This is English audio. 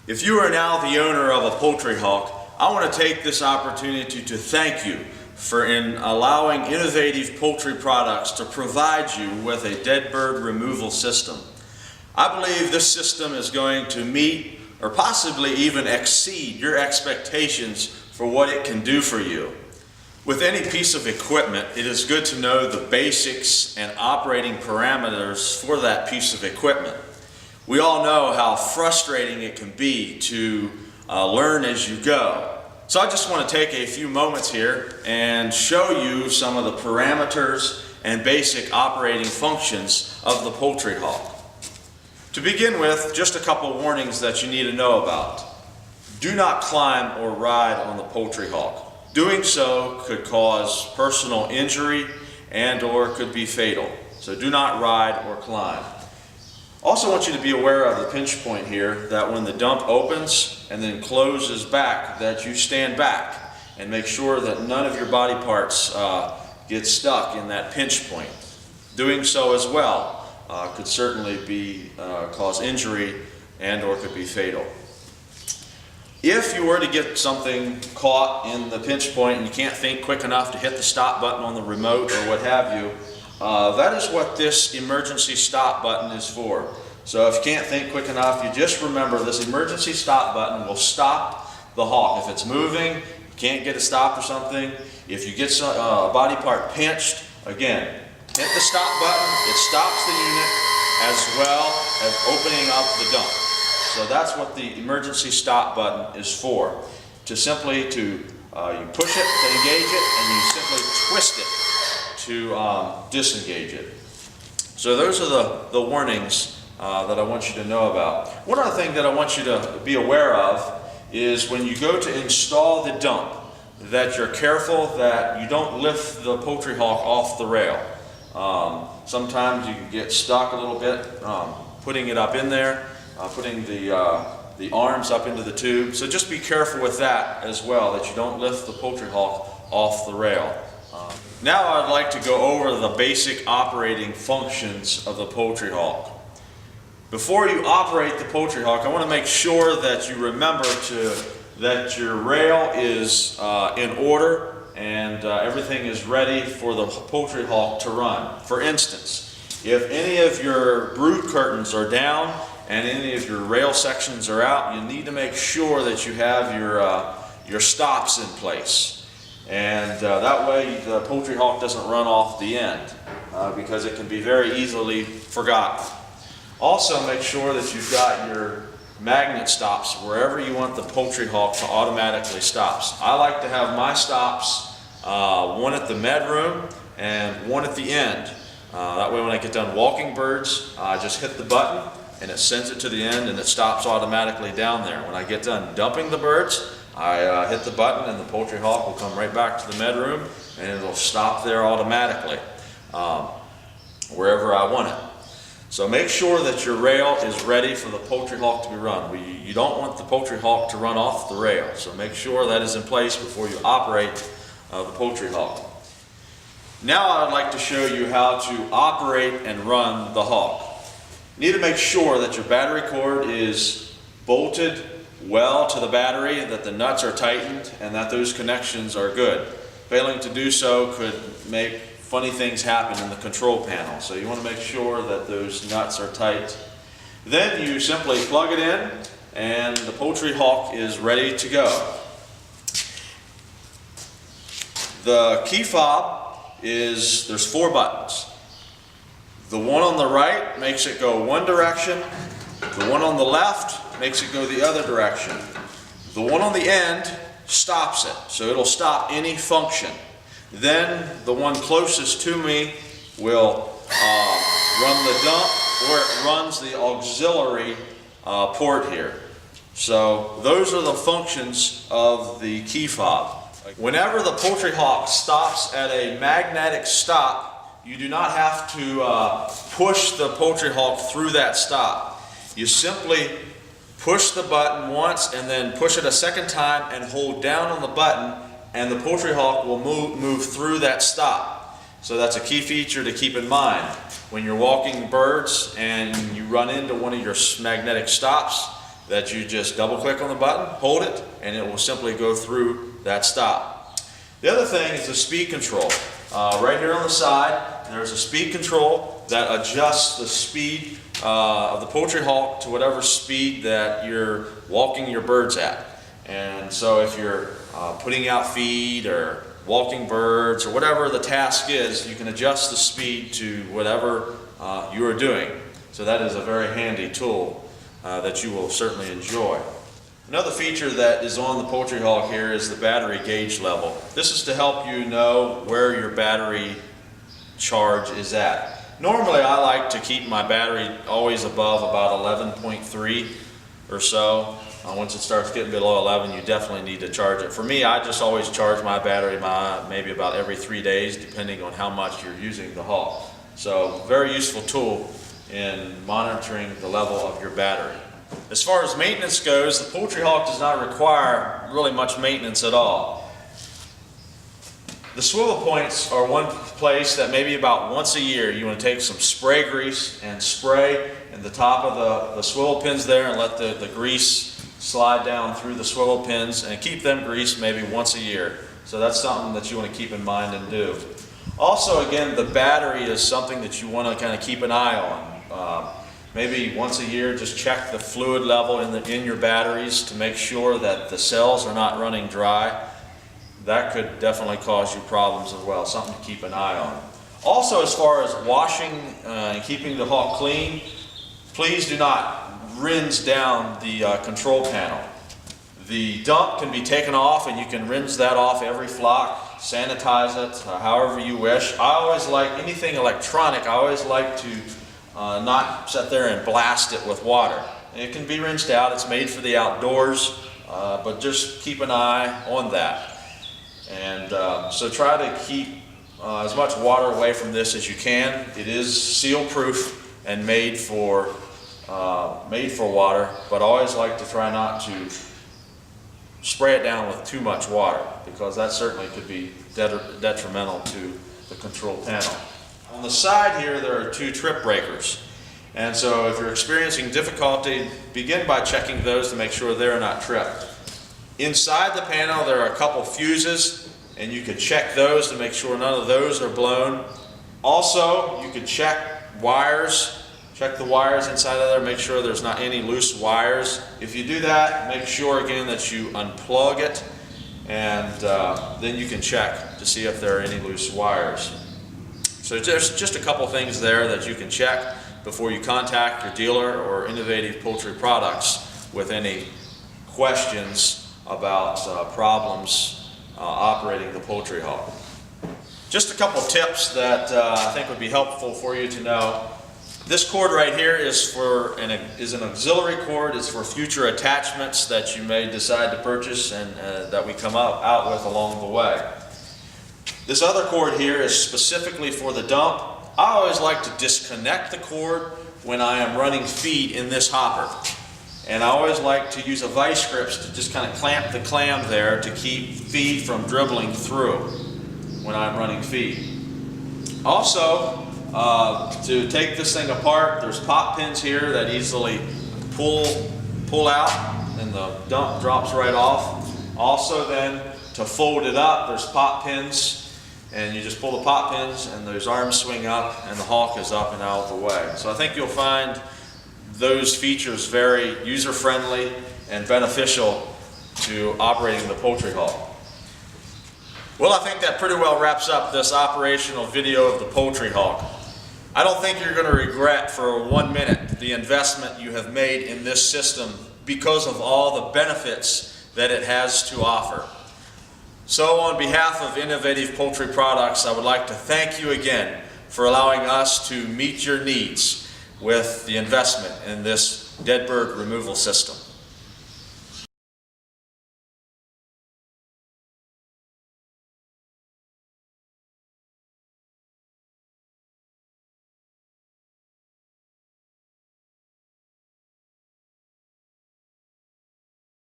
If you are now the owner of a poultry hawk, I want to take this opportunity to thank you for allowing innovative poultry products to provide you with a dead bird removal system. I believe this system is going to meet or possibly even exceed your expectations for what it can do for you. With any piece of equipment, it is good to know the basics and operating parameters for that piece of equipment. We all know how frustrating it can be to learn as you go. So I just want to take a few moments here and show you some of the parameters and basic operating functions of the poultry hawk. To begin with, just a couple warnings that you need to know about. Do not climb or ride on the poultry hawk. Doing so could cause personal injury and/or could be fatal. So do not ride or climb. Also want you to be aware of the pinch point here, that when the dump opens and then closes back, that you stand back and make sure that none of your body parts get stuck in that pinch point. Doing so as well could certainly cause injury and/or could be fatal. If you were to get something caught in the pinch point and you can't think quick enough to hit the stop button on the remote or what have you, that is what this emergency stop button is for. So if you can't think quick enough, you just remember this emergency stop button will stop the hawk. If it's moving, you can't get it stopped or something, if you get a body part pinched, again, hit the stop button, it stops the unit as well as opening up the dump. So that's what the emergency stop button is for. You push it to engage it and you simply twist it to disengage it. So those are the warnings that I want you to know about. One other thing that I want you to be aware of is when you go to install the dump, that you're careful that you don't lift the poultry hawk off the rail. Sometimes you can get stuck a little bit putting it up in there, putting the arms up into the tube. So just be careful with that as well, that you don't lift the poultry hawk off the rail. Now I'd like to go over the basic operating functions of the poultry hawk. Before you operate the poultry hawk, I want to make sure that you remember that your rail is in order and everything is ready for the poultry hawk to run. For instance, if any of your brood curtains are down and any of your rail sections are out, you need to make sure that you have your stops in place. And that way the poultry hawk doesn't run off the end because it can be very easily forgotten. Also make sure that you've got your magnet stops wherever you want the poultry hawk to automatically stop. I like to have my stops one at the med room and one at the end. That way when I get done walking birds, I just hit the button and it sends it to the end and it stops automatically down there. When I get done dumping the birds, I hit the button and the poultry hawk will come right back to the med room and it'll stop there automatically wherever I want it. So make sure that your rail is ready for the poultry hawk to be run. You don't want the poultry hawk to run off the rail, so make sure that is in place before you operate the poultry hawk. Now I'd like to show you how to operate and run the hawk. You need to make sure that your battery cord is bolted well to the battery, that the nuts are tightened, and that those connections are good. Failing to do so could make funny things happen in the control panel. So you want to make sure that those nuts are tight. Then you simply plug it in and the poultry hawk is ready to go. The key fob there's 4 buttons. The one on the right makes it go one direction. The one on the left makes it go the other direction. The one on the end stops it, so it'll stop any function. Then the one closest to me will run the dump, or it runs the auxiliary port here. So those are the functions of the key fob. Whenever the poultry hawk stops at a magnetic stop, you do not have to push the poultry hawk through that stop. You simply push the button once and then push it a second time and hold down on the button, and the poultry hawk will move through that stop. So that's a key feature to keep in mind. When you're walking birds and you run into one of your magnetic stops, that you just double click on the button, hold it, and it will simply go through that stop. The other thing is the speed control. Right here on the side, there's a speed control that adjusts the speed of the Poultry Hawk to whatever speed that you're walking your birds at. And so if you're putting out feed or walking birds or whatever the task is, you can adjust the speed to whatever you are doing. So that is a very handy tool that you will certainly enjoy. Another feature that is on the Poultry Hawk here is the battery gauge level. This is to help you know where your battery charge is at. Normally I like to keep my battery always above about 11.3 or so. Once it starts getting below 11, you definitely need to charge it. For me, I just always charge my battery maybe about every 3 days, depending on how much you're using the Hawk. So very useful tool in monitoring the level of your battery. As far as maintenance goes, the Poultry Hawk does not require really much maintenance at all. The swivel points are one place that maybe about once a year you want to take some spray grease and spray in the top of the swivel pins there and let the grease slide down through the swivel pins and keep them greased maybe once a year. So that's something that you want to keep in mind and do. Also, again, the battery is something that you want to kind of keep an eye on. Maybe once a year, just check the fluid level in your batteries to make sure that the cells are not running dry. That could definitely cause you problems as well, something to keep an eye on. Also, as far as washing and keeping the Hawk clean, please do not rinse down the control panel. The dump can be taken off and you can rinse that off every flock, sanitize it however you wish. I always like anything electronic, I always like to not sit there and blast it with water. It can be rinsed out, it's made for the outdoors, but just keep an eye on that. And so try to keep as much water away from this as you can. It is seal proof and made for water, but I always like to try not to spray it down with too much water, because that certainly could be detrimental to the control panel. On the side here there are 2 trip breakers, and so if you're experiencing difficulty, begin by checking those to make sure they're not tripped. Inside the panel there are a couple fuses, and you can check those to make sure none of those are blown. Also, you can check wires. Check the wires inside of there, make sure there's not any loose wires. If you do that, make sure again that you unplug it, and then you can check to see if there are any loose wires. So there's just a couple things there that you can check before you contact your dealer or Innovative Poultry Products with any questions about problems operating the Poultry Hawk. Just a couple tips that I think would be helpful for you to know. This cord right here is an auxiliary cord. It's for future attachments that you may decide to purchase and that we come out with along the way. This other cord here is specifically for the dump. I always like to disconnect the cord when I am running feed in this hopper. And I always like to use a vice grips to just kind of clamp the clam there to keep feed from dribbling through when I'm running feed. Also, to take this thing apart, there's pop pins here that easily pull out and the dump drops right off. Also then, to fold it up, there's pop pins, and you just pull the pop pins and those arms swing up and the Hawk is up and out of the way. So I think you'll find those features very user-friendly and beneficial to operating the Poultry Hawk. Well, I think that pretty well wraps up this operational video of the Poultry Hawk. I don't think you're going to regret for 1 minute the investment you have made in this system because of all the benefits that it has to offer. So on behalf of Innovative Poultry Products, I would like to thank you again for allowing us to meet your needs with the investment in this dead bird removal system.